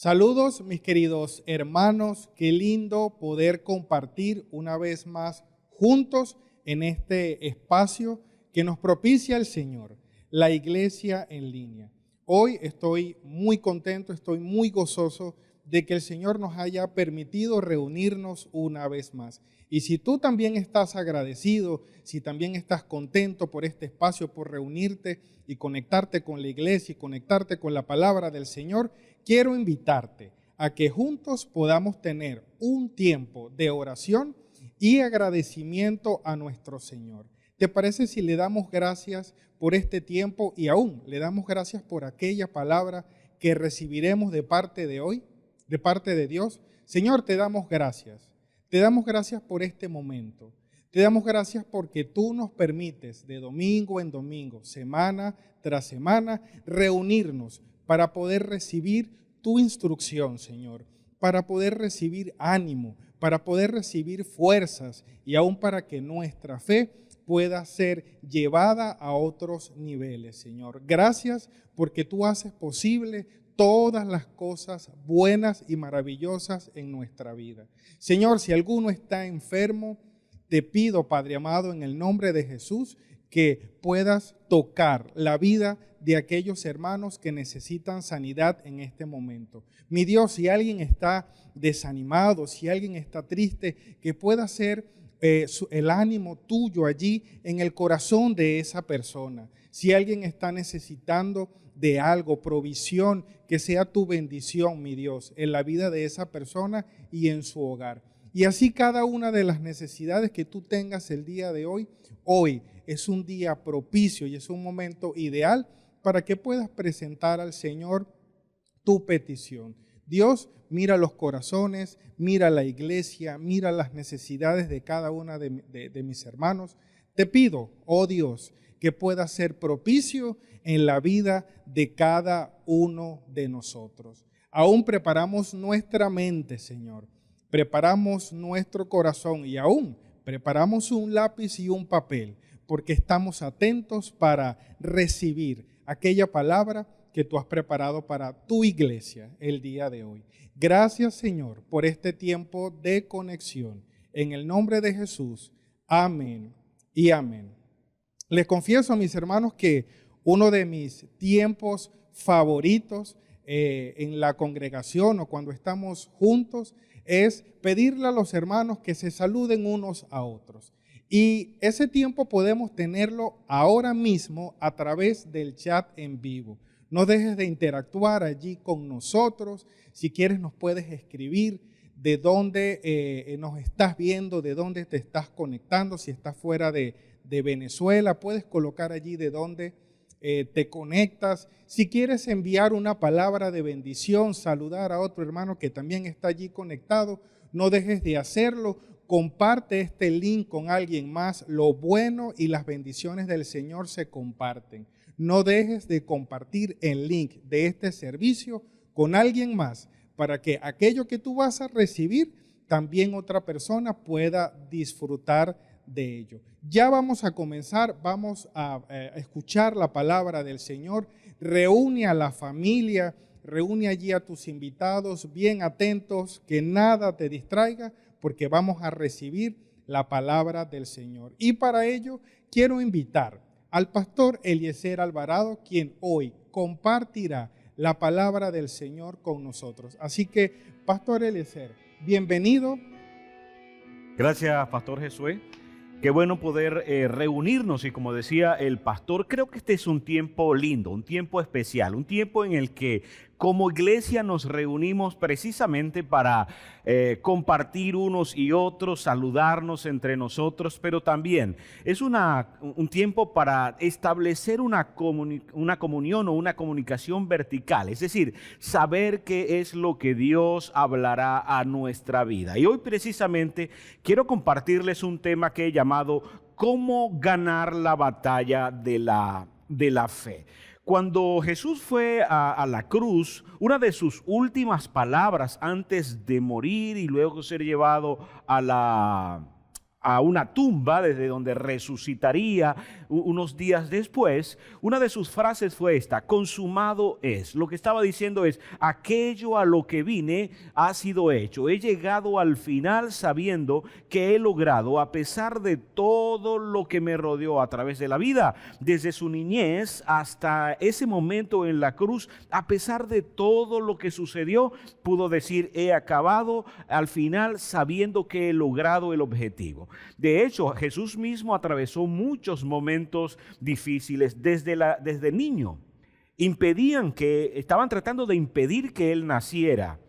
Saludos mis queridos hermanos, qué lindo poder compartir una vez más juntos en este espacio que nos propicia el Señor, la iglesia en línea. Hoy estoy muy contento, estoy muy gozoso de que el Señor nos haya permitido reunirnos una vez más. Y si tú también estás agradecido, si también estás contento por este espacio, por reunirte y conectarte con la iglesia y conectarte con la palabra del Señor, quiero invitarte a que juntos podamos tener un tiempo de oración y agradecimiento a nuestro Señor. ¿Te parece si le damos gracias por este tiempo y aún le damos gracias por aquella palabra que recibiremos de parte de hoy, de parte de Dios? Señor, te damos gracias. Te damos gracias por este momento. Te damos gracias porque tú nos permites de domingo en domingo, semana tras semana, reunirnos para poder recibir tu instrucción, Señor, para poder recibir ánimo, para poder recibir fuerzas y aún para que nuestra fe pueda ser llevada a otros niveles, Señor. Gracias porque tú haces posible todas las cosas buenas y maravillosas en nuestra vida. Señor, si alguno está enfermo, te pido, Padre amado, en el nombre de Jesús, que puedas tocar la vida de aquellos hermanos que necesitan sanidad en este momento. Mi Dios, si alguien está desanimado, si alguien está triste, que pueda ser el ánimo tuyo allí en el corazón de esa persona. Si alguien está necesitando de algo, provisión, que sea tu bendición, mi Dios, en la vida de esa persona y en su hogar. Y así cada una de las necesidades que tú tengas el día de hoy, hoy es un día propicio y es un momento ideal para que puedas presentar al Señor tu petición. Dios mira los corazones, mira la iglesia, mira las necesidades de cada una de mis hermanos. Te pido, oh Dios, que pueda ser propicio en la vida de cada uno de nosotros. Aún preparamos nuestra mente, Señor. Preparamos nuestro corazón y aún preparamos un lápiz y un papel, porque estamos atentos para recibir aquella palabra que tú has preparado para tu iglesia el día de hoy. Gracias, Señor, por este tiempo de conexión. En el nombre de Jesús, amén y amén. Les confieso, mis hermanos, que uno de mis tiempos favoritos en la congregación o cuando estamos juntos es pedirle a los hermanos que se saluden unos a otros. Y ese tiempo podemos tenerlo ahora mismo a través del chat en vivo. No dejes de interactuar allí con nosotros. Si quieres nos puedes escribir de dónde nos estás viendo, de dónde te estás conectando. Si estás fuera de Venezuela, puedes colocar allí de dónde te conectas. Si quieres enviar una palabra de bendición, saludar a otro hermano que también está allí conectado, no dejes de hacerlo. Comparte este link con alguien más. Lo bueno y las bendiciones del Señor se comparten. No dejes de compartir el link de este servicio con alguien más para que aquello que tú vas a recibir, también otra persona pueda disfrutar de ello. Ya vamos a comenzar, vamos a escuchar la palabra del Señor. Reúne a la familia, reúne allí a tus invitados bien atentos, que nada te distraiga, porque vamos a recibir la palabra del Señor. Y para ello quiero invitar al pastor Eliezer Alvarado, quien hoy compartirá la palabra del Señor con nosotros. Así que, pastor Eliezer, bienvenido. Gracias, pastor Josué. Qué bueno poder reunirnos y, como decía el pastor, creo que este es un tiempo lindo, un tiempo especial, un tiempo en el que como iglesia nos reunimos precisamente para compartir unos y otros, saludarnos entre nosotros, pero también es un tiempo para establecer una comunión o una comunicación vertical, es decir, saber qué es lo que Dios hablará a nuestra vida. Y hoy precisamente quiero compartirles un tema que he llamado ¿Cómo ganar la batalla de la fe? Cuando Jesús fue a la cruz, una de sus últimas palabras antes de morir y luego ser llevado a a una tumba desde donde resucitaría unos días después, una de sus frases fue esta: consumado es. Lo que estaba diciendo es: aquello a lo que vine ha sido hecho. He llegado al final sabiendo que he logrado, a pesar de todo lo que me rodeó a través de la vida, desde su niñez hasta ese momento en la cruz, a pesar de todo lo que sucedió, pudo decir: he acabado al final sabiendo que he logrado el objetivo. De hecho, Jesús mismo atravesó muchos momentos difíciles desde niño. Estaban tratando de impedir que él naciera.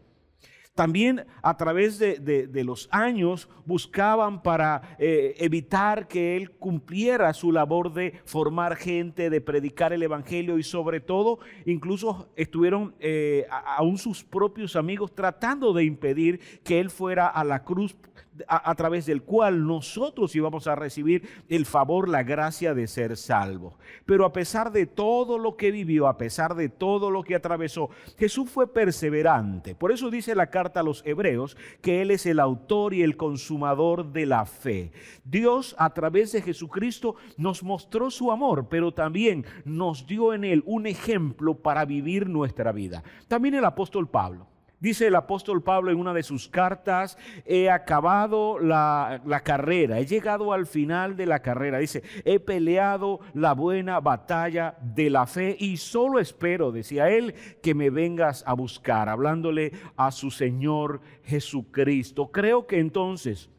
También a través de los años buscaban para evitar que él cumpliera su labor de formar gente, de predicar el evangelio, y sobre todo incluso estuvieron aún sus propios amigos tratando de impedir que él fuera a la cruz, a través del cual nosotros íbamos a recibir el favor, la gracia de ser salvos. Pero a pesar de todo lo que vivió, a pesar de todo lo que atravesó, Jesús fue perseverante. Por eso dice la carta a los Hebreos que Él es el autor y el consumador de la fe. Dios, a través de Jesucristo, nos mostró su amor, pero también nos dio en Él un ejemplo para vivir nuestra vida. También el apóstol Pablo. Dice el apóstol Pablo en una de sus cartas: he acabado la carrera, he llegado al final de la carrera. Dice: he peleado la buena batalla de la fe y solo espero, decía él, que me vengas a buscar, hablándole a su Señor Jesucristo. Creo que entonces,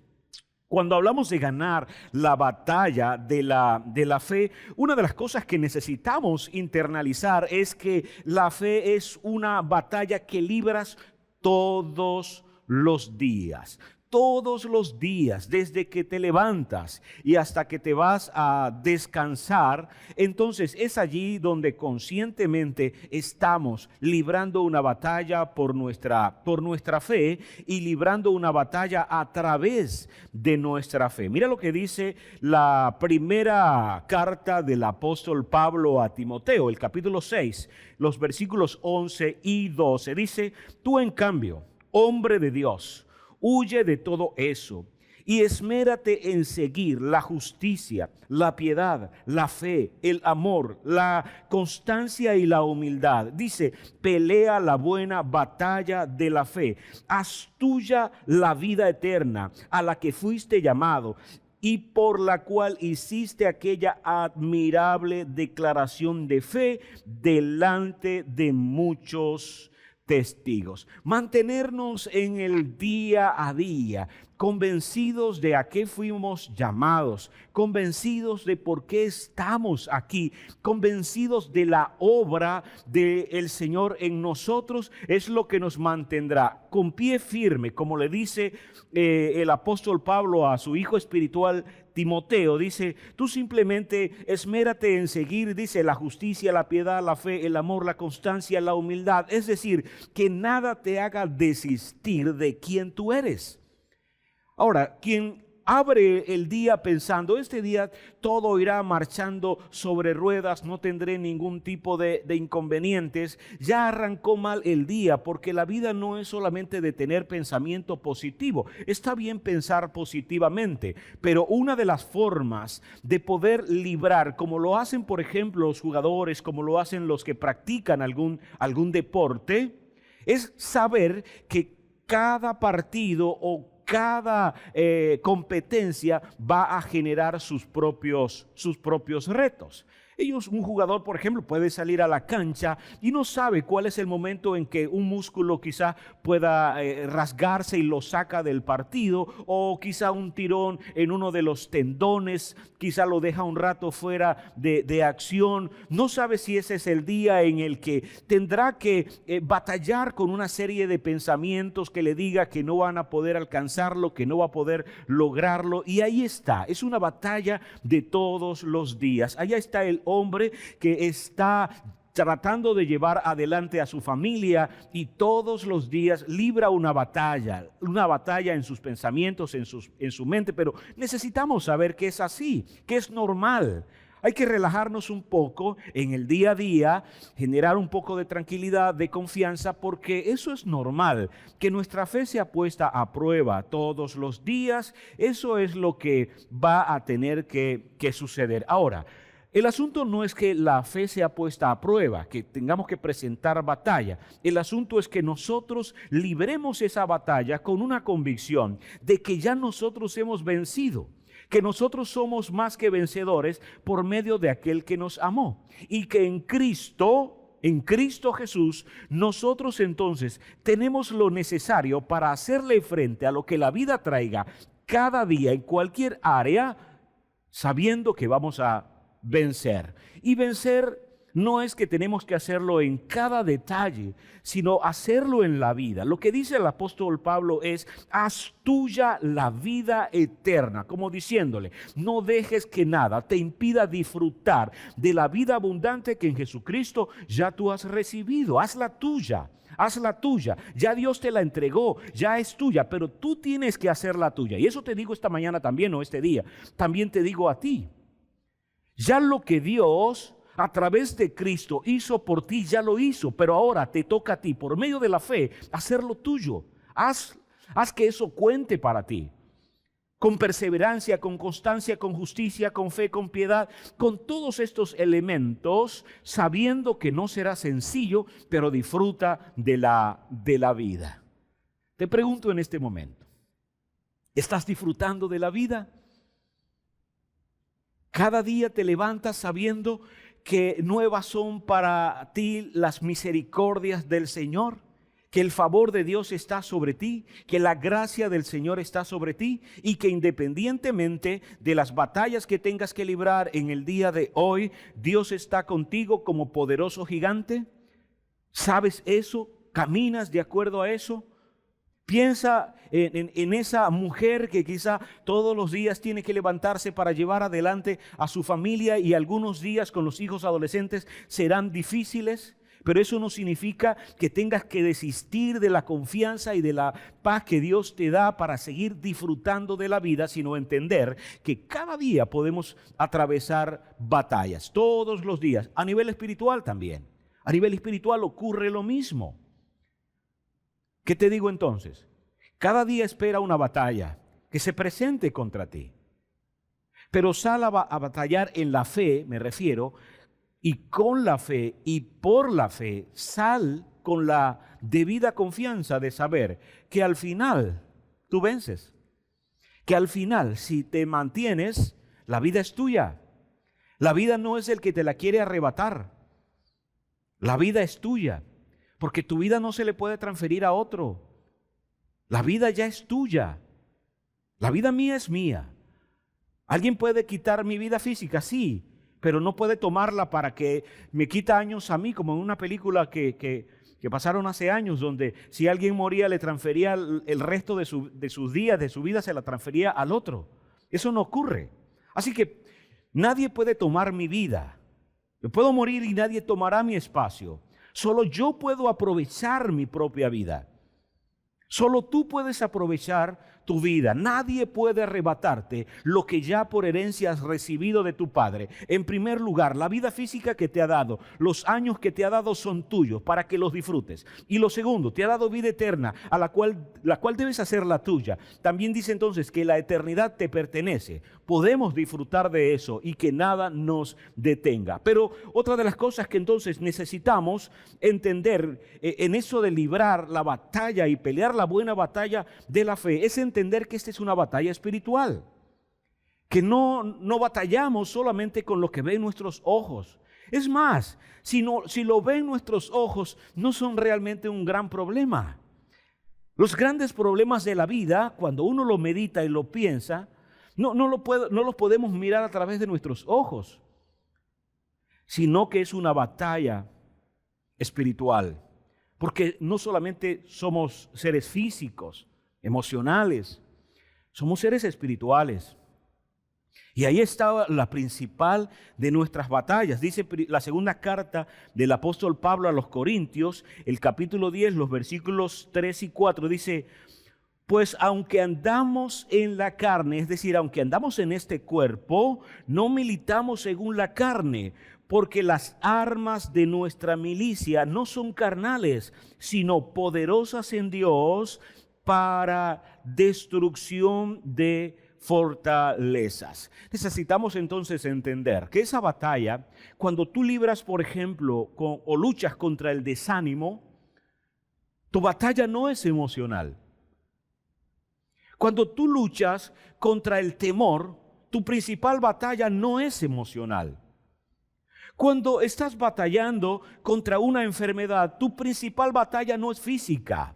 cuando hablamos de ganar la batalla de la fe, una de las cosas que necesitamos internalizar es que la fe es una batalla que libras todos los días. Todos los días, desde que te levantas y hasta que te vas a descansar, entonces es allí donde conscientemente estamos librando una batalla por nuestra fe y librando una batalla a través de nuestra fe. Mira lo que dice la primera carta del apóstol Pablo a Timoteo, el capítulo 6, los versículos 11 y 12. Dice: tú, en cambio, hombre de Dios, huye de todo eso y esmérate en seguir la justicia, la piedad, la fe, el amor, la constancia y la humildad. Dice: pelea la buena batalla de la fe, haz tuya la vida eterna a la que fuiste llamado y por la cual hiciste aquella admirable declaración de fe delante de muchos testigos. Mantenernos en el día a día, convencidos de a qué fuimos llamados, convencidos de por qué estamos aquí, convencidos de la obra del Señor en nosotros, es lo que nos mantendrá con pie firme, como le dice el apóstol Pablo a su hijo espiritual Timoteo. Dice: tú simplemente esmérate en seguir, dice, la justicia, la piedad, la fe, el amor, la constancia, la humildad. Es decir, que nada te haga desistir de quien tú eres. Ahora, quien abre el día pensando: este día todo irá marchando sobre ruedas, no tendré ningún tipo de inconvenientes, ya arrancó mal el día, porque la vida no es solamente de tener pensamiento positivo. Está bien pensar positivamente, pero una de las formas de poder librar, como lo hacen por ejemplo los jugadores, como lo hacen los que practican algún deporte, es saber que cada partido o cada competencia va a generar sus propios retos. Un jugador, por ejemplo, puede salir a la cancha y no sabe cuál es el momento en que un músculo quizá pueda rasgarse y lo saca del partido, o quizá un tirón en uno de los tendones quizá lo deja un rato fuera de acción. No sabe si ese es el día en el que tendrá que batallar con una serie de pensamientos que le diga que no van a poder alcanzarlo, que no va a poder lograrlo. Y ahí está, es una batalla de todos los días. Allá está el hombre que está tratando de llevar adelante a su familia y todos los días libra una batalla en sus pensamientos, en su mente, pero necesitamos saber que es así, que es normal. Hay que relajarnos un poco en el día a día, generar un poco de tranquilidad, de confianza, porque eso es normal, que nuestra fe sea puesta a prueba todos los días. Eso es lo que va a tener que suceder. Ahora, el asunto no es que la fe sea puesta a prueba, que tengamos que presentar batalla. El asunto es que nosotros libremos esa batalla con una convicción de que ya nosotros hemos vencido, que nosotros somos más que vencedores por medio de aquel que nos amó, y que en Cristo Jesús, nosotros entonces tenemos lo necesario para hacerle frente a lo que la vida traiga cada día en cualquier área, sabiendo que vamos a vencer. Y vencer no es que tenemos que hacerlo en cada detalle, sino hacerlo en la vida. Lo que dice el apóstol Pablo es: haz tuya la vida eterna, como diciéndole, no dejes que nada te impida disfrutar de la vida abundante que en Jesucristo ya tú has recibido. Hazla tuya. Hazla tuya, ya Dios te la entregó, ya es tuya, pero tú tienes que hacerla tuya. Y eso te digo esta mañana también, o este día, también te digo a ti. Ya lo que Dios a través de Cristo hizo por ti, ya lo hizo, pero ahora te toca a ti, por medio de la fe, hacerlo tuyo. Haz que eso cuente para ti. Con perseverancia, con constancia, con justicia, con fe, con piedad, con todos estos elementos, sabiendo que no será sencillo, pero disfruta de la vida. Te pregunto en este momento, ¿estás disfrutando de la vida? Cada día te levantas sabiendo que nuevas son para ti las misericordias del Señor, que el favor de Dios está sobre ti, que la gracia del Señor está sobre ti, y que independientemente de las batallas que tengas que librar en el día de hoy, Dios está contigo como poderoso gigante. ¿Sabes eso? ¿Caminas de acuerdo a eso? Piensa en esa mujer que quizá todos los días tiene que levantarse para llevar adelante a su familia, y algunos días con los hijos adolescentes serán difíciles, pero eso no significa que tengas que desistir de la confianza y de la paz que Dios te da para seguir disfrutando de la vida, sino entender que cada día podemos atravesar batallas, todos los días, a nivel espiritual también. A nivel espiritual ocurre lo mismo. ¿Qué te digo entonces? Cada día espera una batalla que se presente contra ti. Pero sal a batallar en la fe, me refiero, y con la fe y por la fe, sal con la debida confianza de saber que al final tú vences. Que al final, si te mantienes, la vida es tuya. La vida no es el que te la quiere arrebatar. La vida es tuya. Porque tu vida no se le puede transferir a otro. La vida ya es tuya. La vida mía es mía. ¿Alguien puede quitar mi vida física? Sí, pero no puede tomarla para que me quita años a mí, como en una película que pasaron hace años, donde si alguien moría le transfería el resto de sus días, de su vida, se la transfería al otro. Eso no ocurre. Así que nadie puede tomar mi vida. Yo puedo morir y nadie tomará mi espacio. Solo yo puedo aprovechar mi propia vida. Solo tú puedes aprovechar tu vida. Nadie puede arrebatarte lo que ya por herencia has recibido de tu Padre. En primer lugar, la vida física que te ha dado, los años que te ha dado son tuyos para que los disfrutes. Y lo segundo, te ha dado vida eterna, a la cual debes hacer la tuya. También dice entonces que la eternidad te pertenece. Podemos disfrutar de eso y que nada nos detenga. Pero otra de las cosas que entonces necesitamos entender en eso de librar la batalla y pelear la buena batalla de la fe es entender que esta es una batalla espiritual. Que no batallamos solamente con lo que ven nuestros ojos. Es más, si lo ven nuestros ojos, no son realmente un gran problema. Los grandes problemas de la vida, cuando uno lo medita y lo piensa, no los podemos mirar a través de nuestros ojos, sino que es una batalla espiritual. Porque no solamente somos seres físicos, emocionales, somos seres espirituales. Y ahí está la principal de nuestras batallas. Dice la segunda carta del apóstol Pablo a los Corintios, el capítulo 10, los versículos 3 y 4, dice: Pues aunque andamos en la carne, es decir, aunque andamos en este cuerpo, no militamos según la carne, porque las armas de nuestra milicia no son carnales, sino poderosas en Dios para destrucción de fortalezas. Necesitamos entonces entender que esa batalla, cuando tú libras, por ejemplo, o luchas contra el desánimo, tu batalla no es emocional. Cuando tú luchas contra el temor, tu principal batalla no es emocional. Cuando estás batallando contra una enfermedad, tu principal batalla no es física.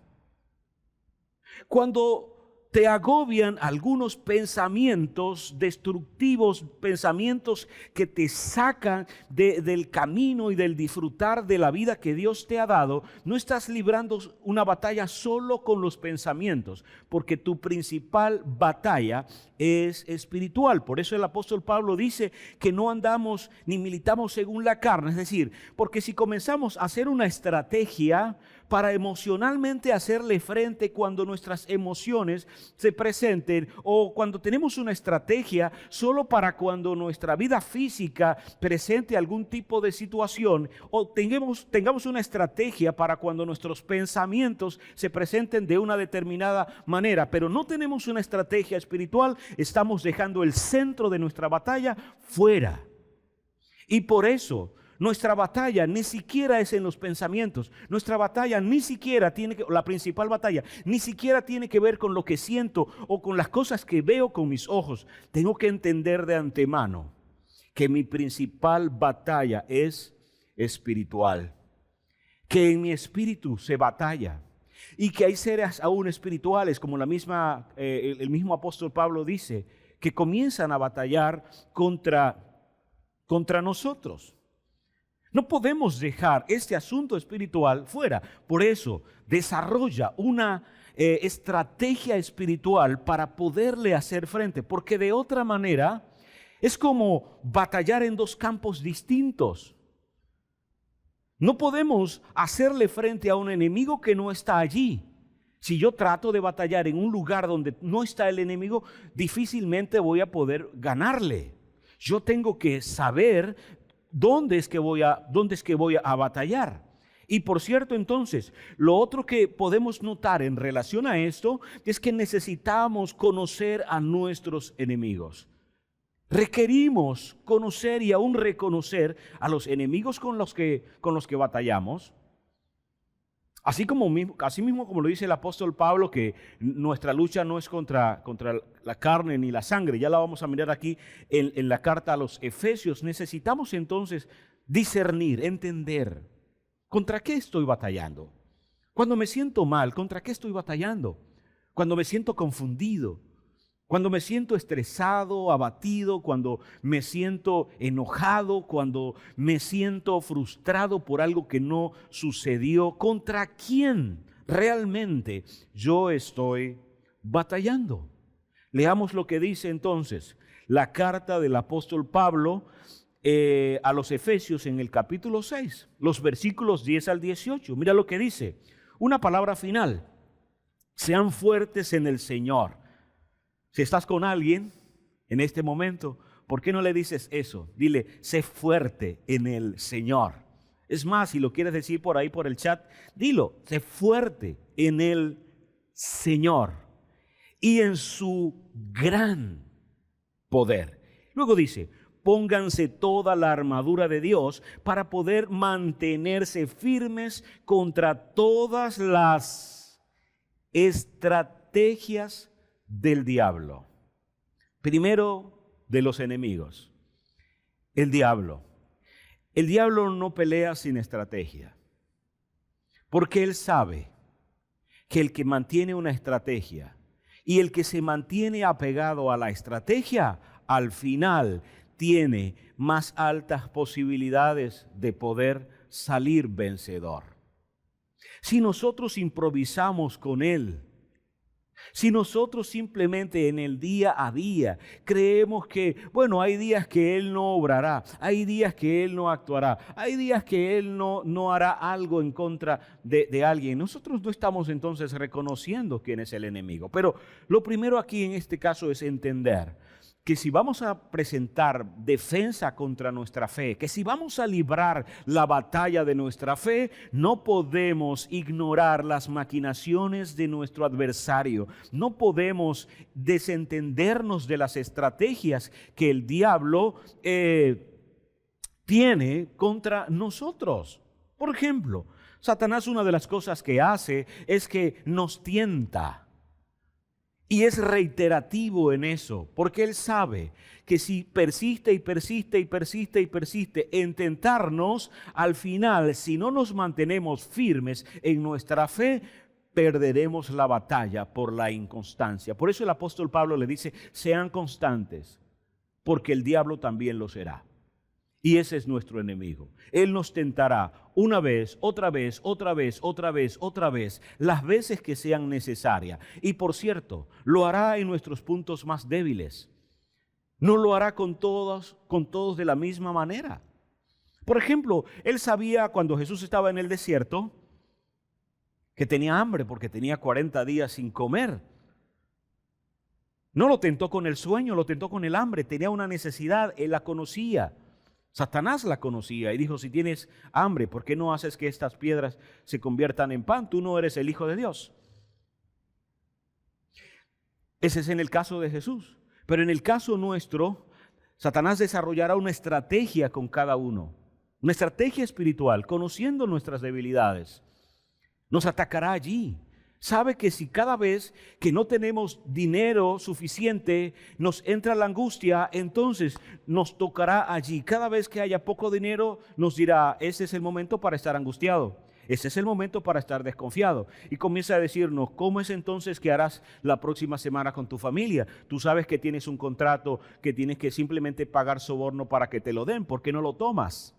Cuando te agobian algunos pensamientos destructivos, pensamientos que te sacan del camino y del disfrutar de la vida que Dios te ha dado, no estás librando una batalla solo con los pensamientos, porque tu principal batalla es espiritual. Por eso el apóstol Pablo dice que no andamos ni militamos según la carne, es decir, porque si comenzamos a hacer una estrategia para emocionalmente hacerle frente cuando nuestras emociones se presenten, o cuando tenemos una estrategia solo para cuando nuestra vida física presente algún tipo de situación, o tengamos una estrategia para cuando nuestros pensamientos se presenten de una determinada manera, pero no tenemos una estrategia espiritual, estamos dejando el centro de nuestra batalla fuera. Y por eso nuestra batalla ni siquiera es en los pensamientos. Nuestra batalla ni siquiera la principal batalla, ni siquiera tiene que ver con lo que siento o con las cosas que veo con mis ojos. Tengo que entender de antemano que mi principal batalla es espiritual. Que en mi espíritu se batalla. Y que hay seres aún espirituales, como el mismo apóstol Pablo dice, que comienzan a batallar contra nosotros. No podemos dejar este asunto espiritual fuera. Por eso, desarrolla una estrategia espiritual para poderle hacer frente. Porque de otra manera, es como batallar en dos campos distintos. No podemos hacerle frente a un enemigo que no está allí. Si yo trato de batallar en un lugar donde no está el enemigo, difícilmente voy a poder ganarle. Yo tengo que saber ¿dónde es que voy a batallar? Y por cierto, entonces, lo otro que podemos notar en relación a esto es que necesitamos conocer a nuestros enemigos. Requerimos conocer y aún reconocer a los enemigos con los que batallamos. Así mismo como lo dice el apóstol Pablo, que nuestra lucha no es contra la carne ni la sangre, ya la vamos a mirar aquí en la carta a los Efesios. Necesitamos entonces discernir, entender, ¿contra qué estoy batallando? Cuando me siento mal, ¿contra qué estoy batallando? Cuando me siento confundido, cuando me siento estresado, abatido, cuando me siento enojado, cuando me siento frustrado por algo que no sucedió, ¿contra quién realmente yo estoy batallando? Leamos lo que dice entonces la carta del apóstol Pablo a los Efesios en el capítulo 6, los versículos 10 al 18. Mira lo que dice, una palabra final: sean fuertes en el Señor. Si estás con alguien en este momento, ¿por qué no le dices eso? Dile, sé fuerte en el Señor. Es más, si lo quieres decir por ahí por el chat, dilo, sé fuerte en el Señor y en su gran poder. Luego dice, pónganse toda la armadura de Dios para poder mantenerse firmes contra todas las estrategias del diablo. Primero, de los enemigos. El diablo. El diablo no pelea sin estrategia, porque él sabe que el que mantiene una estrategia y el que se mantiene apegado a la estrategia, al final tiene más altas posibilidades de poder salir vencedor. Si nosotros improvisamos con él, Si nosotros simplemente en el día a día creemos que, bueno, hay días que Él no obrará, hay días que Él no actuará, hay días que Él no hará algo en contra de alguien, nosotros no estamos entonces reconociendo quién es el enemigo. Pero lo primero aquí en este caso es entender que si vamos a presentar defensa contra nuestra fe, que si vamos a librar la batalla de nuestra fe, no podemos ignorar las maquinaciones de nuestro adversario. No podemos desentendernos de las estrategias que el diablo tiene contra nosotros. Por ejemplo, Satanás, una de las cosas que hace es que nos tienta. Y es reiterativo en eso, porque Él sabe que si persiste y persiste y persiste y persiste en tentarnos, al final, si no nos mantenemos firmes en nuestra fe, perderemos la batalla por la inconstancia. Por eso el apóstol Pablo le dice, sean constantes, porque el diablo también lo será. Y ese es nuestro enemigo. Él nos tentará una vez, otra vez, otra vez, otra vez, otra vez, las veces que sean necesarias. Y por cierto, lo hará en nuestros puntos más débiles. No lo hará con todos de la misma manera. Por ejemplo, él sabía cuando Jesús estaba en el desierto que tenía hambre porque tenía 40 días sin comer. No lo tentó con el sueño, lo tentó con el hambre. Tenía una necesidad, él la conocía. Satanás la conocía y dijo, si tienes hambre, ¿por qué no haces que estas piedras se conviertan en pan? Tú no eres el Hijo de Dios. Ese es en el caso de Jesús. Pero en el caso nuestro, Satanás desarrollará una estrategia con cada uno. Una estrategia espiritual, conociendo nuestras debilidades. Nos atacará allí. Sabe que si cada vez que no tenemos dinero suficiente nos entra la angustia, entonces nos tocará allí. Cada vez que haya poco dinero nos dirá, ese es el momento para estar angustiado. Ese es el momento para estar desconfiado. Y comienza a decirnos, ¿cómo es entonces que harás la próxima semana con tu familia? Tú sabes que tienes un contrato, que tienes que simplemente pagar soborno para que te lo den. ¿Por qué no lo tomas?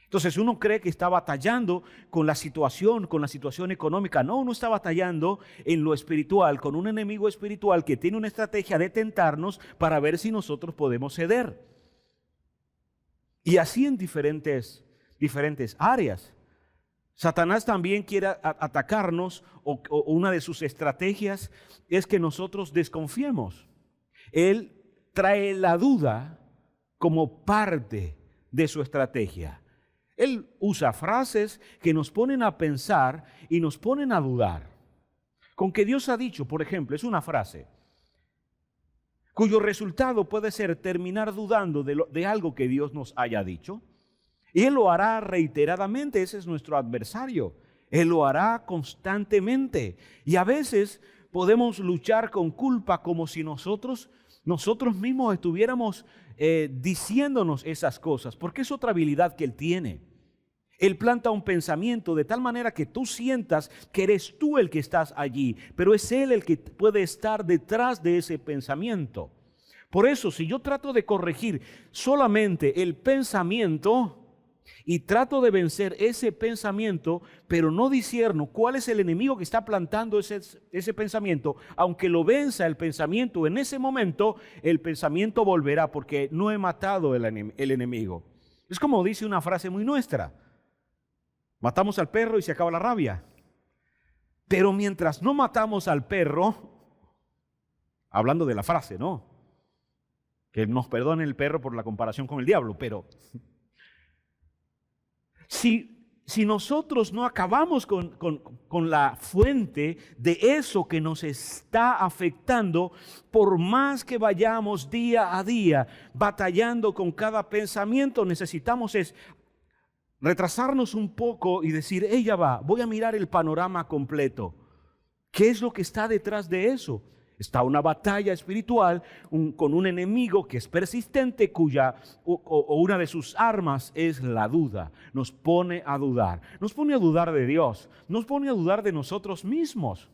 Entonces uno cree que está batallando con la situación económica. No, uno está batallando en lo espiritual, con un enemigo espiritual que tiene una estrategia de tentarnos para ver si nosotros podemos ceder. Y así en diferentes áreas. Satanás también quiere atacarnos, o una de sus estrategias es que nosotros desconfiemos. Él trae la duda como parte de su estrategia. Él usa frases que nos ponen a pensar y nos ponen a dudar. Con que Dios ha dicho, por ejemplo, es una frase cuyo resultado puede ser terminar dudando de algo que Dios nos haya dicho. Y Él lo hará reiteradamente, ese es nuestro adversario. Él lo hará constantemente. Y a veces podemos luchar con culpa como si nosotros mismos estuviéramos diciéndonos esas cosas, porque es otra habilidad que Él tiene. Él planta un pensamiento de tal manera que tú sientas que eres tú el que estás allí, pero es Él el que puede estar detrás de ese pensamiento. Por eso, si yo trato de corregir solamente el pensamiento y trato de vencer ese pensamiento, pero no discierno cuál es el enemigo que está plantando ese pensamiento, aunque lo venza el pensamiento en ese momento, el pensamiento volverá porque no he matado el enemigo. Es como dice una frase muy nuestra: matamos al perro y se acaba la rabia. Pero mientras no matamos al perro, hablando de la frase, ¿no? Que nos perdone el perro por la comparación con el diablo, pero si nosotros no acabamos con la fuente de eso que nos está afectando, por más que vayamos día a día batallando con cada pensamiento, necesitamos retrasarnos un poco y decir, ella va, voy a mirar el panorama completo. ¿Qué es lo que está detrás de eso? Está una batalla espiritual con un enemigo que es persistente, cuya una de sus armas es la duda. Nos pone a dudar. Nos pone a dudar de Dios. Nos pone a dudar de nosotros mismos.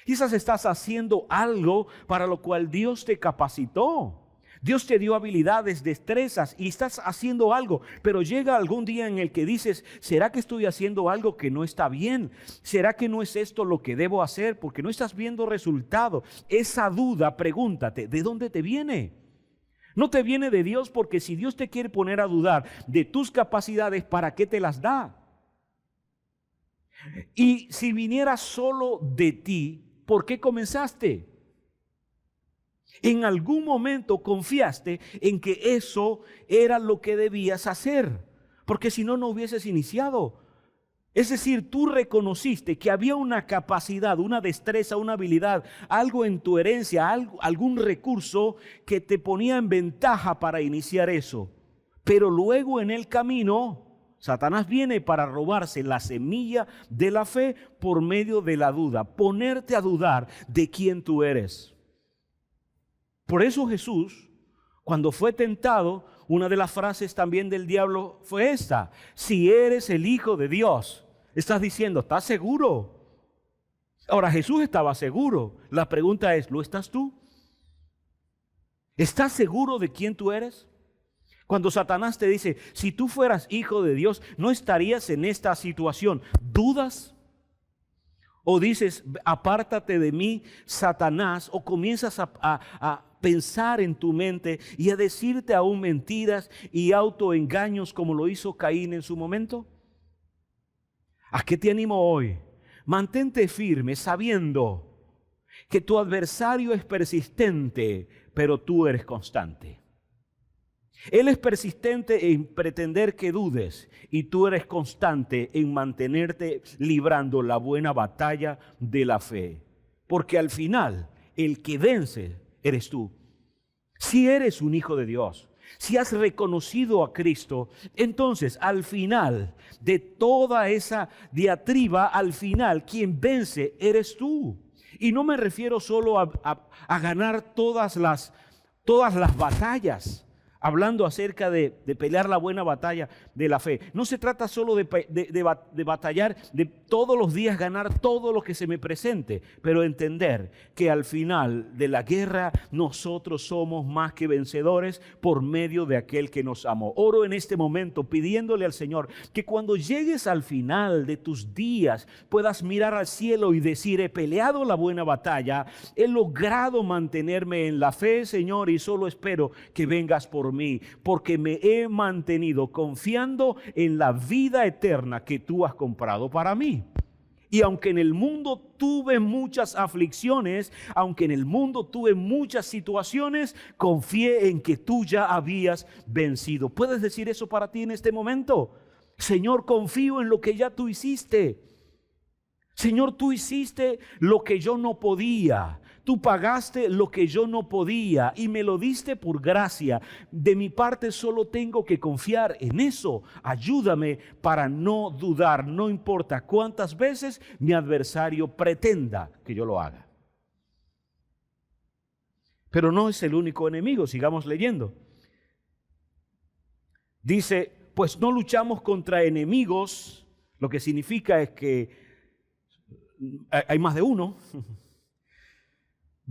Quizás estás haciendo algo para lo cual Dios te capacitó. Dios te dio habilidades, destrezas y estás haciendo algo, pero llega algún día en el que dices, ¿será que estoy haciendo algo que no está bien? ¿Será que no es esto lo que debo hacer? Porque no estás viendo resultado. Esa duda, pregúntate, ¿de dónde te viene? No te viene de Dios, porque si Dios te quiere poner a dudar de tus capacidades, ¿para qué te las da? Y si viniera solo de ti, ¿por qué comenzaste? En algún momento confiaste en que eso era lo que debías hacer, porque si no, no hubieses iniciado. Es decir, tú reconociste que había una capacidad, una destreza, una habilidad, algo en tu herencia, algún recurso que te ponía en ventaja para iniciar eso. Pero luego en el camino, Satanás viene para robarse la semilla de la fe por medio de la duda, ponerte a dudar de quién tú eres. Por eso Jesús, cuando fue tentado, una de las frases también del diablo fue esta: si eres el Hijo de Dios. Estás diciendo, ¿estás seguro? Ahora, Jesús estaba seguro. La pregunta es, ¿lo estás tú? ¿Estás seguro de quién tú eres? Cuando Satanás te dice, si tú fueras hijo de Dios, no estarías en esta situación. ¿Dudas? O dices, apártate de mí, Satanás, o comienzas a pensar en tu mente y a decirte aún mentiras y autoengaños como lo hizo Caín en su momento. ¿A qué te animo hoy? Mantente firme sabiendo que tu adversario es persistente, pero tú eres constante. Él es persistente en pretender que dudes y tú eres constante en mantenerte librando la buena batalla de la fe. Porque al final, el que vence eres tú. Si eres un hijo de Dios, si has reconocido a Cristo, entonces al final de toda esa diatriba, al final quien vence eres tú. Y no me refiero solo a ganar todas las batallas, hablando acerca de pelear la buena batalla de la fe. No se trata solo de batallar, de todos los días ganar todo lo que se me presente, pero entender que al final de la guerra nosotros somos más que vencedores por medio de aquel que nos amó. Oro en este momento pidiéndole al Señor que cuando llegues al final de tus días puedas mirar al cielo y decir, he peleado la buena batalla, he logrado mantenerme en la fe, Señor, y solo espero que vengas por mí, porque me he mantenido confiando en la vida eterna que tú has comprado para mí. Y aunque en el mundo tuve muchas aflicciones, aunque en el mundo tuve muchas situaciones, confié en que tú ya habías vencido. ¿Puedes decir eso para ti en este momento? Señor, confío en lo que ya tú hiciste. Señor, tú hiciste lo que yo no podía. Tú pagaste lo que yo no podía y me lo diste por gracia. De mi parte solo tengo que confiar en eso. Ayúdame para no dudar, no importa cuántas veces mi adversario pretenda que yo lo haga. Pero no es el único enemigo, sigamos leyendo. Dice, pues no luchamos contra enemigos, lo que significa es que hay más de uno,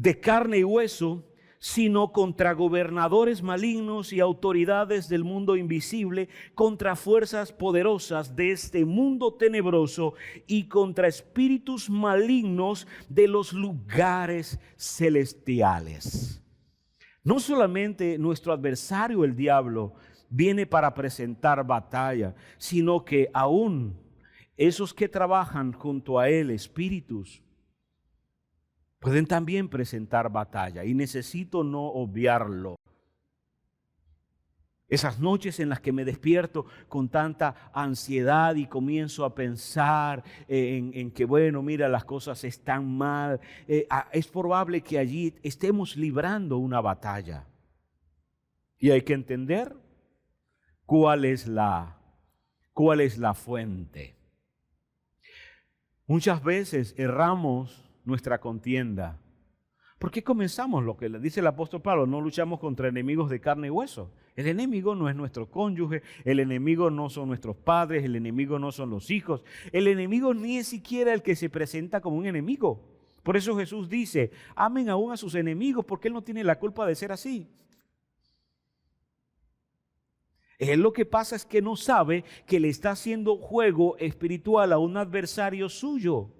de carne y hueso, sino contra gobernadores malignos y autoridades del mundo invisible, contra fuerzas poderosas de este mundo tenebroso y contra espíritus malignos de los lugares celestiales. No solamente nuestro adversario, el diablo, viene para presentar batalla, sino que aún esos que trabajan junto a él, espíritus, pueden también presentar batalla y necesito no obviarlo. Esas noches en las que me despierto con tanta ansiedad y comienzo a pensar en que, bueno, mira, las cosas están mal. Es probable que allí estemos librando una batalla. Y hay que entender cuál es la fuente. Muchas veces erramos nuestra contienda. ¿Por qué comenzamos lo que le dice el apóstol Pablo? No luchamos contra enemigos de carne y hueso. El enemigo no es nuestro cónyuge, el enemigo no son nuestros padres, el enemigo no son los hijos. El enemigo ni es siquiera el que se presenta como un enemigo. Por eso Jesús dice, amen aún a sus enemigos, porque Él no tiene la culpa de ser así. Él lo que pasa es que no sabe que le está haciendo juego espiritual a un adversario suyo.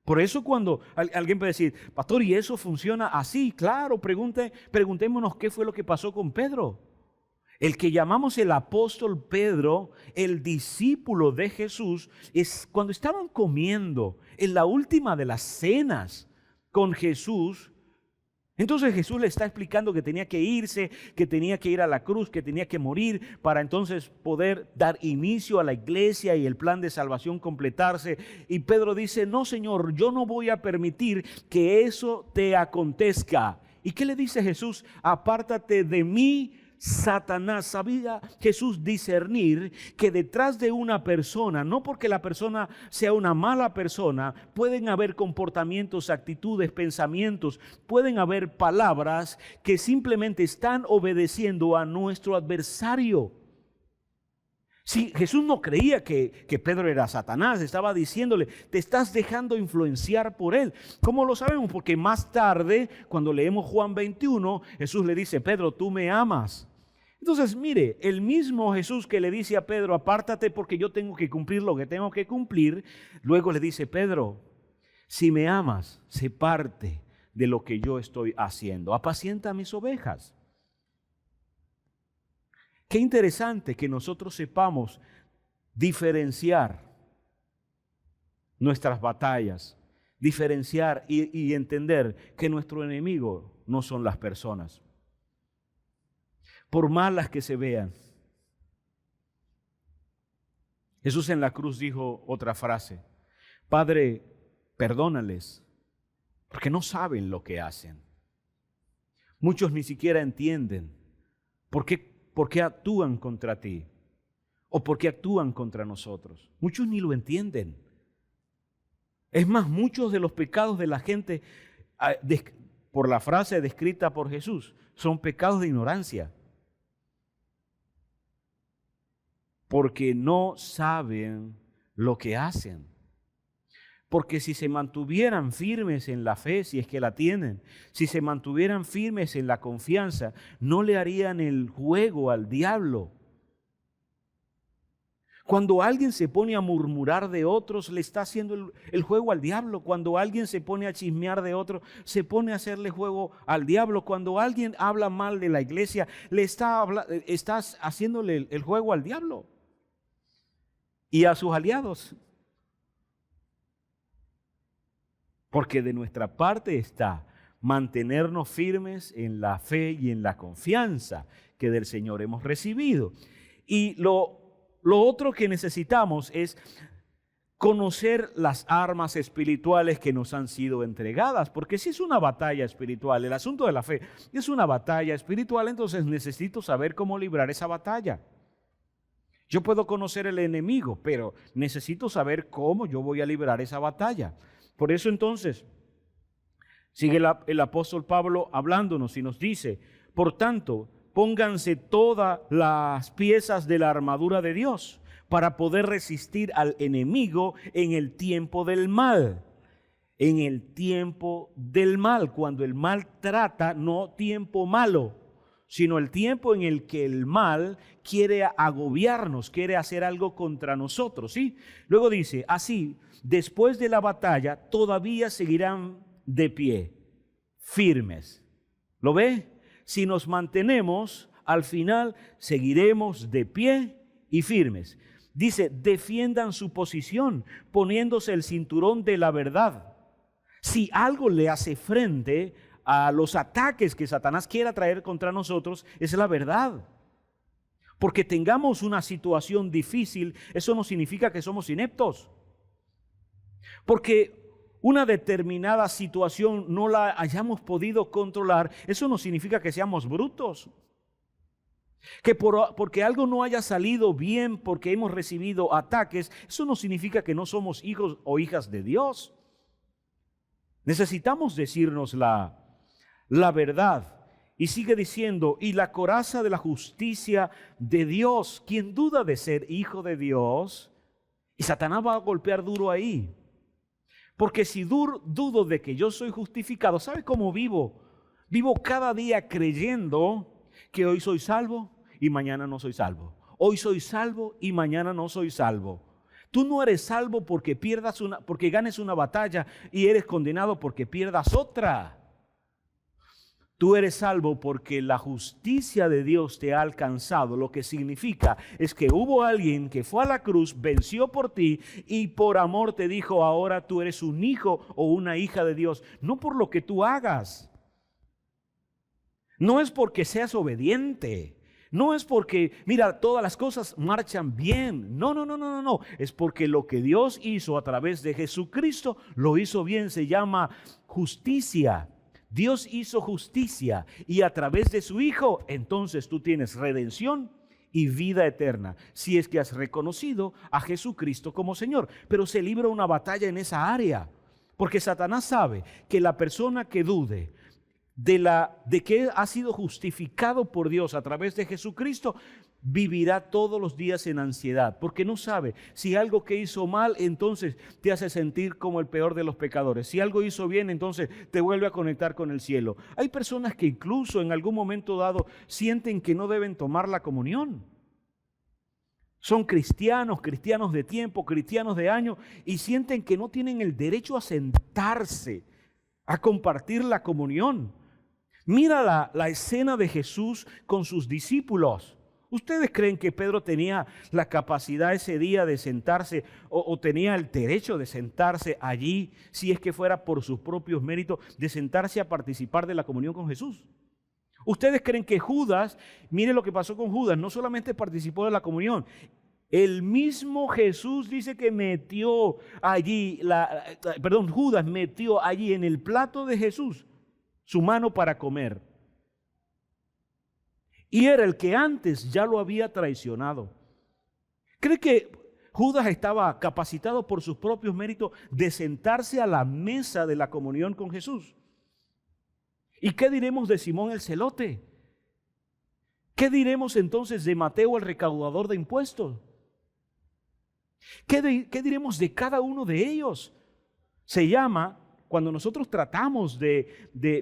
Por eso cuando alguien puede decir, pastor, ¿y eso funciona así? Claro, preguntémonos qué fue lo que pasó con Pedro. El que llamamos el apóstol Pedro, el discípulo de Jesús, es cuando estaban comiendo en la última de las cenas con Jesús. Entonces Jesús le está explicando que tenía que irse, que tenía que ir a la cruz, que tenía que morir para entonces poder dar inicio a la iglesia y el plan de salvación completarse. Y Pedro dice, no, Señor, yo no voy a permitir que eso te acontezca. ¿Y qué le dice Jesús? Apártate de mí, Satanás. Sabía Jesús discernir que detrás de una persona, no porque la persona sea una mala persona, pueden haber comportamientos, actitudes, pensamientos, pueden haber palabras que simplemente están obedeciendo a nuestro adversario. Si Jesús no creía que Pedro era Satanás, estaba diciéndole, te estás dejando influenciar por él. ¿Cómo lo sabemos? Porque más tarde, cuando leemos Juan 21, Jesús le dice, Pedro, tú me amas. Entonces, mire, el mismo Jesús que le dice a Pedro, apártate porque yo tengo que cumplir lo que tengo que cumplir, luego le dice, Pedro, si me amas, sé parte de lo que yo estoy haciendo. Apacienta mis ovejas. Qué interesante que nosotros sepamos diferenciar nuestras batallas, diferenciar y entender que nuestro enemigo no son las personas. Por malas que se vean. Jesús en la cruz dijo otra frase, Padre, perdónales, porque no saben lo que hacen. Muchos ni siquiera entienden por qué actúan contra ti o por qué actúan contra nosotros. Muchos ni lo entienden. Es más, muchos de los pecados de la gente, por la frase descrita por Jesús, son pecados de ignorancia. Porque no saben lo que hacen. Porque si se mantuvieran firmes en la fe, si es que la tienen, si se mantuvieran firmes en la confianza, no le harían el juego al diablo. Cuando alguien se pone a murmurar de otros, le está haciendo el juego al diablo. Cuando alguien se pone a chismear de otro, se pone a hacerle juego al diablo. Cuando alguien habla mal de la iglesia, estás haciéndole el juego al diablo y a sus aliados. Porque de nuestra parte está mantenernos firmes en la fe y en la confianza que del Señor hemos recibido. Y lo otro que necesitamos es conocer las armas espirituales que nos han sido entregadas. Porque si es una batalla espiritual, el asunto de la fe es una batalla espiritual, entonces necesito saber cómo librar esa batalla. Yo puedo conocer el enemigo, pero necesito saber cómo yo voy a librar esa batalla. Por eso entonces, sigue el apóstol Pablo hablándonos y nos dice, por tanto, pónganse todas las piezas de la armadura de Dios para poder resistir al enemigo en el tiempo del mal. En el tiempo del mal, cuando el mal trata, no tiempo malo, sino el tiempo en el que el mal quiere agobiarnos, quiere hacer algo contra nosotros, ¿sí? Luego dice, así, después de la batalla, todavía seguirán de pie, firmes. ¿Lo ve? Si nos mantenemos, al final seguiremos de pie y firmes. Dice, defiendan su posición, poniéndose el cinturón de la verdad. Si algo le hace frente a los ataques que Satanás quiera traer contra nosotros, es la verdad. Porque tengamos una situación difícil, eso no significa que somos ineptos. Porque una determinada situación no la hayamos podido controlar, eso no significa que seamos brutos. Que porque algo no haya salido bien, porque hemos recibido ataques, eso no significa que no somos hijos o hijas de Dios. Necesitamos decirnos la verdad. Y sigue diciendo, y la coraza de la justicia de Dios. Quien duda de ser hijo de Dios, y Satanás va a golpear duro ahí. Porque si dudo de que yo soy justificado, ¿sabe cómo vivo? Vivo cada día creyendo que hoy soy salvo y mañana no soy salvo. Hoy soy salvo y mañana no soy salvo. Tú no eres salvo porque porque ganes una batalla y eres condenado porque pierdas otra. Tú eres salvo porque la justicia de Dios te ha alcanzado. Lo que significa es que hubo alguien que fue a la cruz, venció por ti y por amor te dijo: ahora tú eres un hijo o una hija de Dios. No por lo que tú hagas. No es porque seas obediente. No es porque, mira, todas las cosas marchan bien. No. Es porque lo que Dios hizo a través de Jesucristo lo hizo bien. Se llama justicia. Dios hizo justicia y a través de su Hijo, entonces tú tienes redención y vida eterna, si es que has reconocido a Jesucristo como Señor. Pero se libra una batalla en esa área, porque Satanás sabe que la persona que dude de que ha sido justificado por Dios a través de Jesucristo, vivirá todos los días en ansiedad, porque no sabe si algo que hizo mal, entonces te hace sentir como el peor de los pecadores. Si algo hizo bien, entonces te vuelve a conectar con el cielo. Hay personas que incluso en algún momento dado sienten que no deben tomar la comunión. Son cristianos de tiempo, cristianos de años, y sienten que no tienen el derecho a sentarse a compartir la comunión. Mira la escena de Jesús con sus discípulos. ¿Ustedes creen que Pedro tenía la capacidad ese día de sentarse o tenía el derecho de sentarse allí, si es que fuera por sus propios méritos, de sentarse a participar de la comunión con Jesús? ¿Ustedes creen que Judas, mire lo que pasó con Judas, no solamente participó de la comunión, el mismo Jesús dice que Judas metió allí en el plato de Jesús su mano para comer? Y era el que antes ya lo había traicionado. ¿Cree que Judas estaba capacitado por sus propios méritos de sentarse a la mesa de la comunión con Jesús? ¿Y qué diremos de Simón el celote? ¿Qué diremos entonces de Mateo el recaudador de impuestos? ¿Qué diremos de cada uno de ellos? Se llama, cuando nosotros tratamos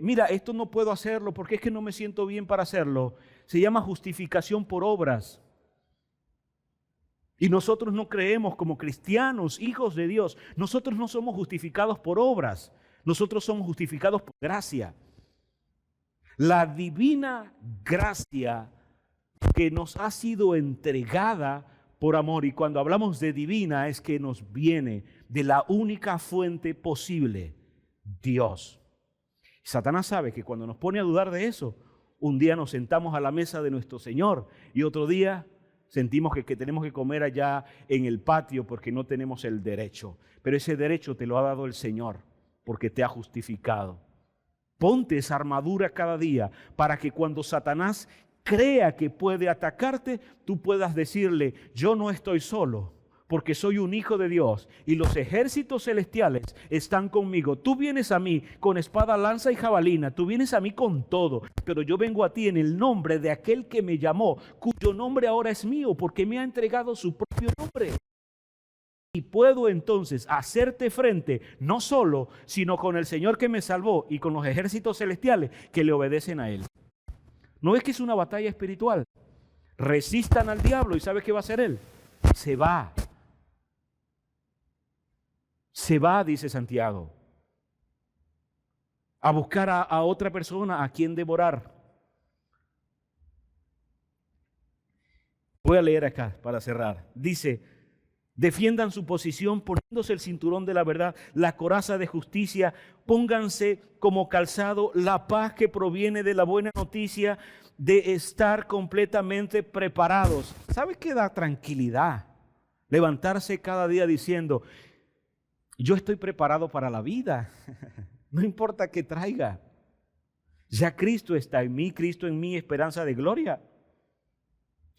mira, esto no puedo hacerlo porque es que no me siento bien para hacerlo, se llama justificación por obras. Y nosotros no creemos como cristianos, hijos de Dios, nosotros no somos justificados por obras, nosotros somos justificados por gracia. La divina gracia que nos ha sido entregada por amor, y cuando hablamos de divina es que nos viene de la única fuente posible, Dios. Satanás sabe que cuando nos pone a dudar de eso, un día nos sentamos a la mesa de nuestro Señor y otro día sentimos que tenemos que comer allá en el patio porque no tenemos el derecho. Pero ese derecho te lo ha dado el Señor porque te ha justificado. Ponte esa armadura cada día para que cuando Satanás crea que puede atacarte, tú puedas decirle: yo no estoy solo, porque soy un hijo de Dios y los ejércitos celestiales están conmigo. Tú vienes a mí con espada, lanza y jabalina, tú vienes a mí con todo, pero yo vengo a ti en el nombre de aquel que me llamó, cuyo nombre ahora es mío, porque me ha entregado su propio nombre. Y puedo entonces hacerte frente, no solo, sino con el Señor que me salvó y con los ejércitos celestiales que le obedecen a Él. ¿No es que es una batalla espiritual? Resistan al diablo y ¿sabes qué va a hacer él? Se va. Se va, dice Santiago, a buscar a otra persona a quien devorar. Voy a leer acá para cerrar. Dice: defiendan su posición poniéndose el cinturón de la verdad, la coraza de justicia, pónganse como calzado la paz que proviene de la buena noticia, de estar completamente preparados. ¿Sabes qué da tranquilidad? Levantarse cada día diciendo: yo estoy preparado para la vida, no importa qué traiga. Ya Cristo está en mí, Cristo en mí, esperanza de gloria.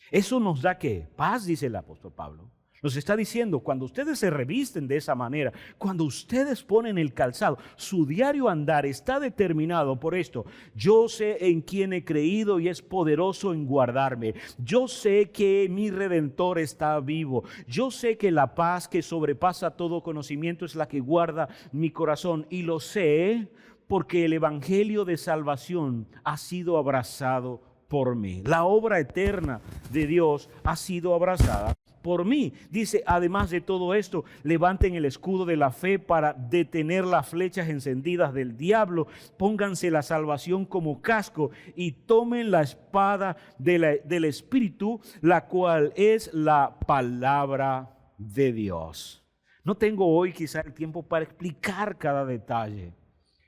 Eso nos da ¿qué? Paz, dice el apóstol Pablo. Nos está diciendo, cuando ustedes se revisten de esa manera, cuando ustedes ponen el calzado, su diario andar está determinado por esto. Yo sé en quién he creído y es poderoso en guardarme. Yo sé que mi Redentor está vivo. Yo sé que la paz que sobrepasa todo conocimiento es la que guarda mi corazón. Y lo sé porque el evangelio de salvación ha sido abrazado por mí. La obra eterna de Dios ha sido abrazada por mí. Dice, además de todo esto, levanten el escudo de la fe para detener las flechas encendidas del diablo, pónganse la salvación como casco y tomen la espada del Espíritu, la cual es la palabra de Dios. No tengo hoy quizá el tiempo para explicar cada detalle,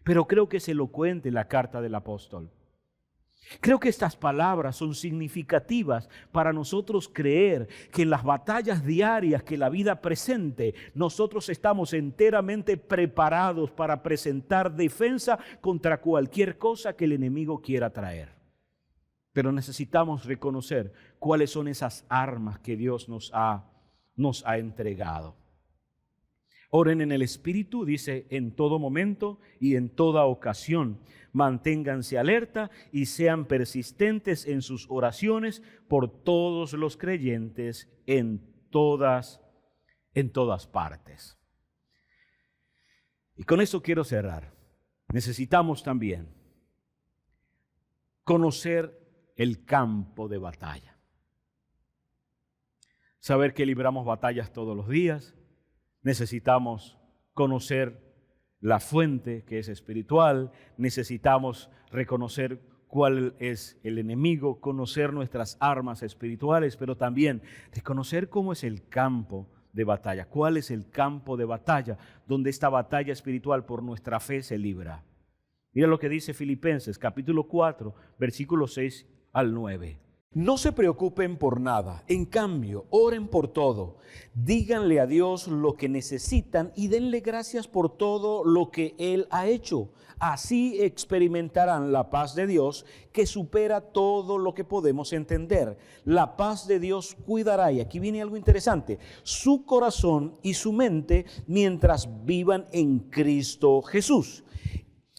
pero creo que es elocuente la carta del apóstol. Creo que estas palabras son significativas para nosotros creer que en las batallas diarias que la vida presente, nosotros estamos enteramente preparados para presentar defensa contra cualquier cosa que el enemigo quiera traer. Pero necesitamos reconocer cuáles son esas armas que Dios nos ha entregado. Oren en el Espíritu, dice, en todo momento y en toda ocasión. Manténganse alerta y sean persistentes en sus oraciones por todos los creyentes en todas partes. Y con eso quiero cerrar. Necesitamos también conocer el campo de batalla. Saber que libramos batallas todos los días. Necesitamos conocer la fuente que es espiritual, necesitamos reconocer cuál es el enemigo, conocer nuestras armas espirituales, pero también reconocer cómo es el campo de batalla, cuál es el campo de batalla donde esta batalla espiritual por nuestra fe se libra. Mira lo que dice Filipenses capítulo 4, versículos 6 al 9. No se preocupen por nada, en cambio, oren por todo. Díganle a Dios lo que necesitan y denle gracias por todo lo que Él ha hecho. Así experimentarán la paz de Dios que supera todo lo que podemos entender. La paz de Dios cuidará, y aquí viene algo interesante, su corazón y su mente mientras vivan en Cristo Jesús.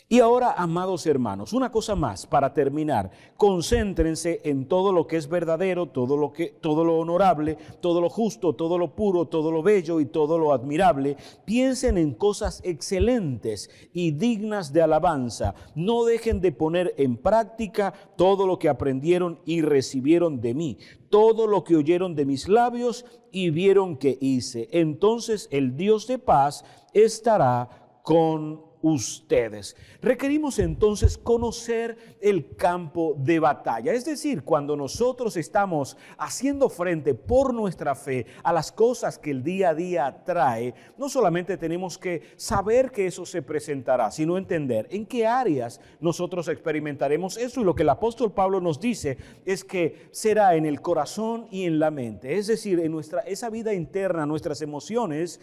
Y ahora, amados hermanos, una cosa más para terminar. Concéntrense en todo lo que es verdadero, todo lo honorable, todo lo justo, todo lo puro, todo lo bello y todo lo admirable. Piensen en cosas excelentes y dignas de alabanza. No dejen de poner en práctica todo lo que aprendieron y recibieron de mí, todo lo que oyeron de mis labios y vieron que hice. Entonces el Dios de paz estará con ustedes. Requerimos entonces conocer el campo de batalla, es decir, cuando nosotros estamos haciendo frente por nuestra fe a las cosas que el día a día trae, no solamente tenemos que saber que eso se presentará, sino entender en qué áreas nosotros experimentaremos eso. Y lo que el apóstol Pablo nos dice es que será en el corazón y en la mente, es decir, en esa vida interna, nuestras emociones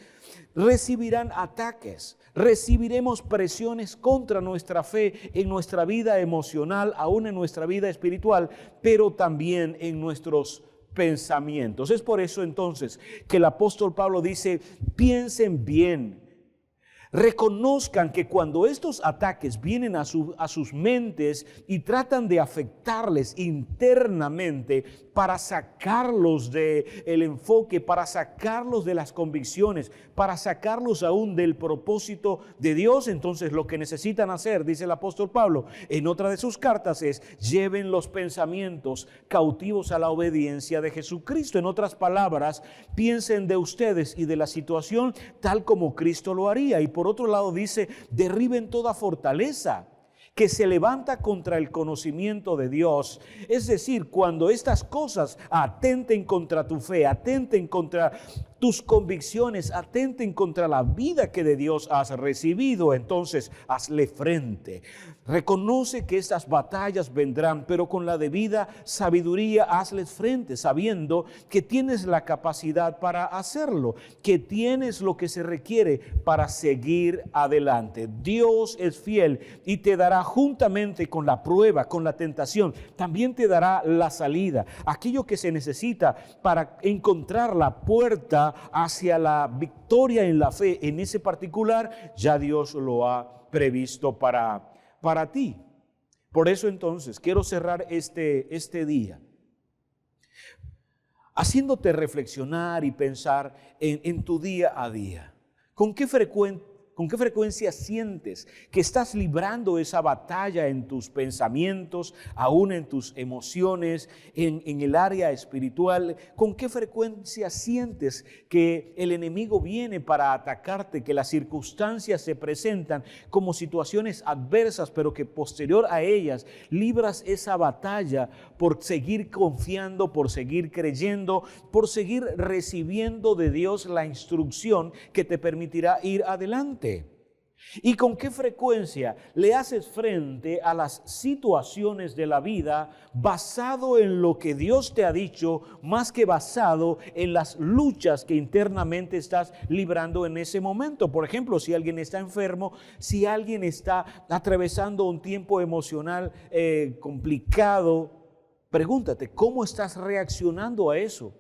recibirán ataques. Recibiremos presiones contra nuestra fe en nuestra vida emocional, aún en nuestra vida espiritual, pero también en nuestros pensamientos. Es por eso entonces que el apóstol Pablo dice, piensen bien. Reconozcan que cuando estos ataques vienen a sus mentes y tratan de afectarles internamente para sacarlos del enfoque, para sacarlos de las convicciones, para sacarlos aún del propósito de Dios, entonces lo que necesitan hacer, dice el apóstol Pablo en otra de sus cartas, es lleven los pensamientos cautivos a la obediencia de Jesucristo. En otras palabras, piensen de ustedes y de la situación tal como Cristo lo haría. Y por otro lado dice, derriben toda fortaleza que se levanta contra el conocimiento de Dios. Es decir, cuando estas cosas atenten contra tu fe, atenten contra tus convicciones, atenten contra la vida que de Dios has recibido, entonces hazle frente. Reconoce que estas batallas vendrán, pero con la debida sabiduría hazles frente, sabiendo que tienes la capacidad para hacerlo, que tienes lo que se requiere para seguir adelante. Dios es fiel y te dará juntamente con la prueba, con la tentación, también te dará la salida, aquello que se necesita para encontrar la puerta hacia la victoria en la fe. En ese particular, ya Dios lo ha previsto para ti. Por eso entonces quiero cerrar este día haciéndote reflexionar y pensar en tu día a día. ¿Con ¿Con qué frecuencia sientes que estás librando esa batalla en tus pensamientos, aún en tus emociones, en el área espiritual? ¿Con qué frecuencia sientes que el enemigo viene para atacarte, que las circunstancias se presentan como situaciones adversas, pero que posterior a ellas libras esa batalla por seguir confiando, por seguir creyendo, por seguir recibiendo de Dios la instrucción que te permitirá ir adelante? ¿Y con qué frecuencia le haces frente a las situaciones de la vida basado en lo que Dios te ha dicho, más que basado en las luchas que internamente estás librando en ese momento? Por ejemplo, si alguien está enfermo, si alguien está atravesando un tiempo emocional complicado, pregúntate, ¿cómo estás reaccionando a eso?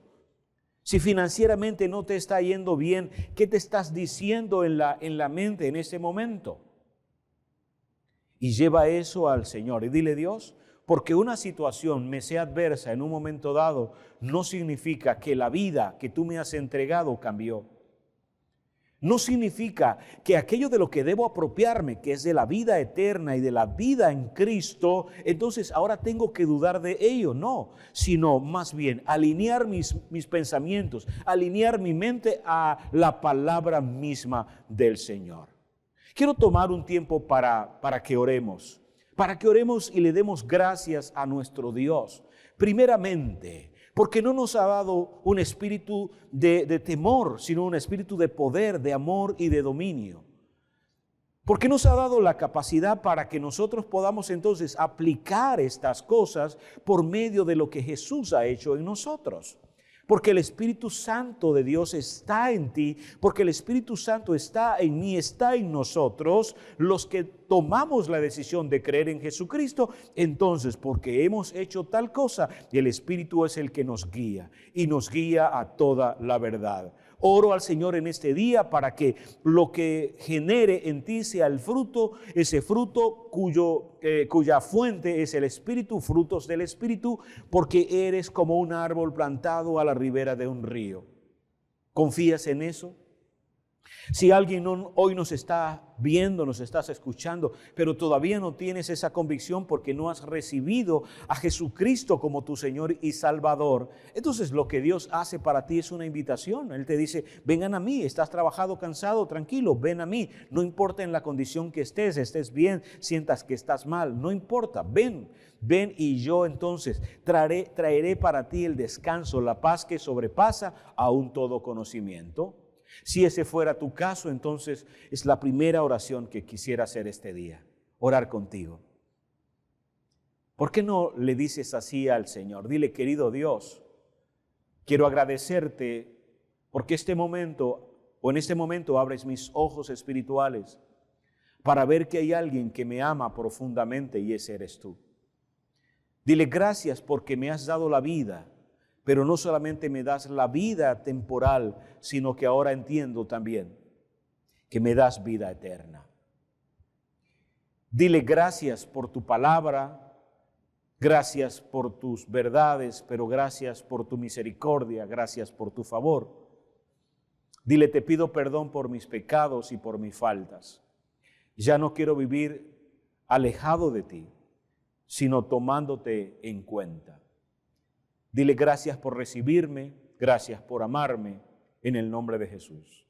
Si financieramente no te está yendo bien, ¿qué te estás diciendo en la mente en ese momento? Y lleva eso al Señor y dile: Dios, porque una situación me sea adversa en un momento dado, no significa que la vida que tú me has entregado cambió. No significa que aquello de lo que debo apropiarme, que es de la vida eterna y de la vida en Cristo, entonces ahora tengo que dudar de ello. No, sino más bien alinear mis pensamientos, alinear mi mente a la palabra misma del Señor. Quiero tomar un tiempo para que oremos y le demos gracias a nuestro Dios. Primeramente, porque no nos ha dado un espíritu de temor, sino un espíritu de poder, de amor y de dominio. Porque nos ha dado la capacidad para que nosotros podamos entonces aplicar estas cosas por medio de lo que Jesús ha hecho en nosotros. Porque el Espíritu Santo de Dios está en ti, porque el Espíritu Santo está en mí, está en nosotros, los que tomamos la decisión de creer en Jesucristo. Entonces, porque hemos hecho tal cosa, el Espíritu es el que nos guía y nos guía a toda la verdad. Oro al Señor en este día para que lo que genere en ti sea el fruto, ese fruto cuya fuente es el Espíritu, frutos del Espíritu, porque eres como un árbol plantado a la ribera de un río. ¿Confías en eso? Si alguien hoy nos está viendo, nos estás escuchando, pero todavía no tienes esa convicción porque no has recibido a Jesucristo como tu Señor y Salvador, entonces lo que Dios hace para ti es una invitación. Él te dice: vengan a mí, estás trabajado, cansado, tranquilo, ven a mí. No importa en la condición que estés bien, sientas que estás mal, no importa, ven y yo entonces traeré para ti el descanso, la paz que sobrepasa aún todo conocimiento. Si ese fuera tu caso, entonces es la primera oración que quisiera hacer este día, orar contigo. ¿Por qué no le dices así al Señor? Dile: querido Dios, quiero agradecerte porque en este momento abres mis ojos espirituales para ver que hay alguien que me ama profundamente y ese eres tú. Dile: gracias porque me has dado la vida. Pero no solamente me das la vida temporal, sino que ahora entiendo también que me das vida eterna. Dile: gracias por tu palabra, gracias por tus verdades, pero gracias por tu misericordia, gracias por tu favor. Dile: te pido perdón por mis pecados y por mis faltas. Ya no quiero vivir alejado de ti, sino tomándote en cuenta. Dile: gracias por recibirme, gracias por amarme, en el nombre de Jesús.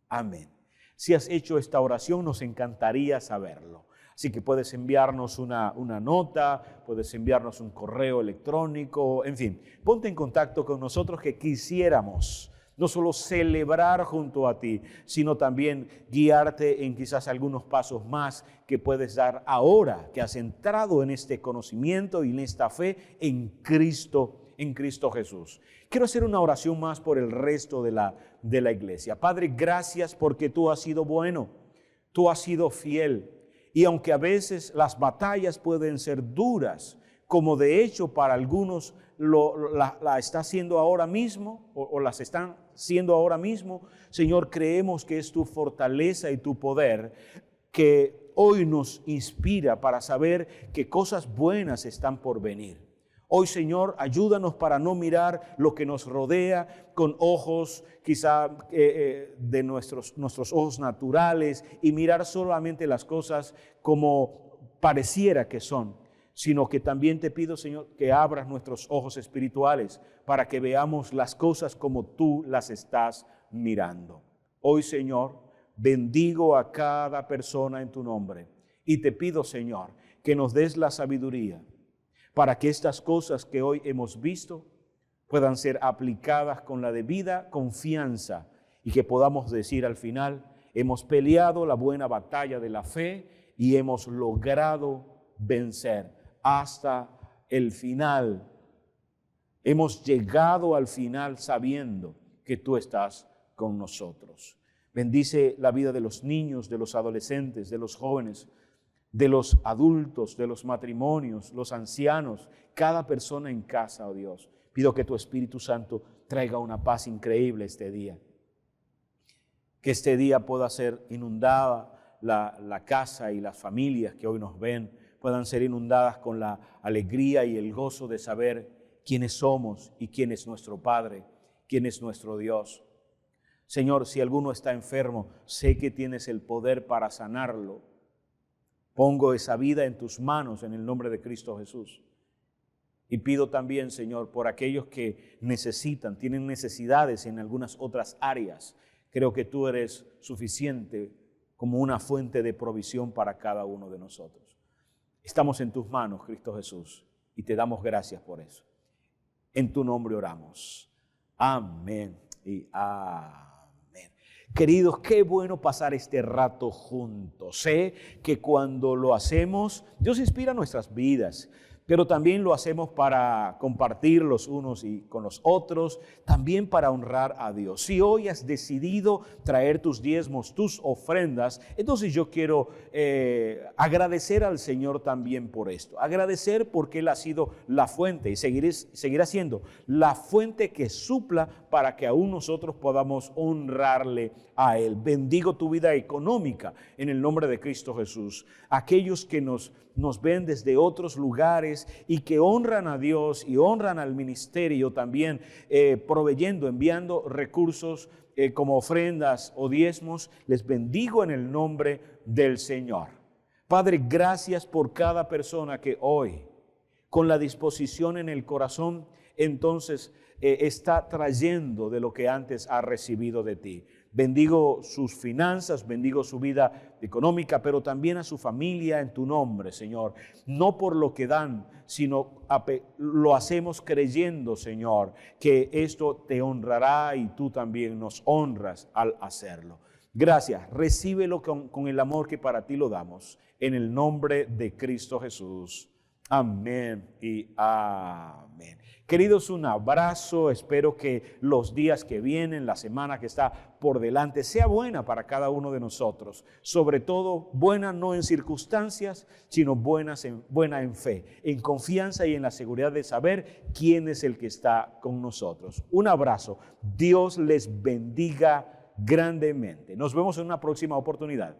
Amén. Si has hecho esta oración, nos encantaría saberlo. Así que puedes enviarnos una nota, puedes enviarnos un correo electrónico, en fin, ponte en contacto con nosotros, que quisiéramos no solo celebrar junto a ti, sino también guiarte en quizás algunos pasos más que puedes dar ahora que has entrado en este conocimiento y en esta fe en Cristo Jesús. Quiero hacer una oración más por el resto de la iglesia. Padre, gracias porque tú has sido bueno, tú has sido fiel. Y aunque a veces las batallas pueden ser duras, como de hecho para algunos la está haciendo ahora mismo o las están siendo ahora mismo, Señor, creemos que es tu fortaleza y tu poder que hoy nos inspira para saber que cosas buenas están por venir. Hoy, Señor, ayúdanos para no mirar lo que nos rodea con ojos quizá de nuestros ojos naturales y mirar solamente las cosas como pareciera que son, sino que también te pido, Señor, que abras nuestros ojos espirituales para que veamos las cosas como tú las estás mirando. Hoy, Señor, bendigo a cada persona en tu nombre y te pido, Señor, que nos des la sabiduría para que estas cosas que hoy hemos visto puedan ser aplicadas con la debida confianza y que podamos decir al final, hemos peleado la buena batalla de la fe y hemos logrado vencer hasta el final. Hemos llegado al final sabiendo que tú estás con nosotros. Bendice la vida de los niños, de los adolescentes, de los jóvenes, de los adultos, de los matrimonios, los ancianos, cada persona en casa, oh Dios. Pido que tu Espíritu Santo traiga una paz increíble este día. Que este día pueda ser inundada la casa y las familias que hoy nos ven, puedan ser inundadas con la alegría y el gozo de saber quiénes somos y quién es nuestro Padre, quién es nuestro Dios. Señor, si alguno está enfermo, sé que tienes el poder para sanarlo. Pongo esa vida en tus manos en el nombre de Cristo Jesús. Y pido también, Señor, por aquellos que tienen necesidades en algunas otras áreas. Creo que tú eres suficiente como una fuente de provisión para cada uno de nosotros. Estamos en tus manos, Cristo Jesús, y te damos gracias por eso. En tu nombre oramos. Amén y amén. Queridos, qué bueno pasar este rato juntos. Sé que cuando lo hacemos, Dios inspira nuestras vidas, pero también lo hacemos para compartir los unos y con los otros, también para honrar a Dios. Si hoy has decidido traer tus diezmos, tus ofrendas, entonces yo quiero agradecer al Señor también por esto. Agradecer porque Él ha sido la fuente y seguirá siendo la fuente que supla para que aún nosotros podamos honrarle a Él. Bendigo tu vida económica en el nombre de Cristo Jesús. Aquellos que nos ven desde otros lugares y que honran a Dios y honran al ministerio también, proveyendo, enviando recursos como ofrendas o diezmos, les bendigo en el nombre del Señor. Padre, gracias por cada persona que hoy, con la disposición en el corazón, entonces está trayendo de lo que antes ha recibido de ti. Bendigo sus finanzas, bendigo su vida económica, pero también a su familia en tu nombre, Señor. No por lo que dan, sino lo hacemos creyendo, Señor, que esto te honrará y tú también nos honras al hacerlo. Gracias, recíbelo con el amor que para ti lo damos. En el nombre de Cristo Jesús. Amén y amén. Queridos, un abrazo. Espero que los días que vienen, la semana que está por delante, sea buena para cada uno de nosotros. Sobre todo, buena no en circunstancias, sino buena en fe, en confianza y en la seguridad de saber quién es el que está con nosotros. Un abrazo. Dios les bendiga grandemente. Nos vemos en una próxima oportunidad.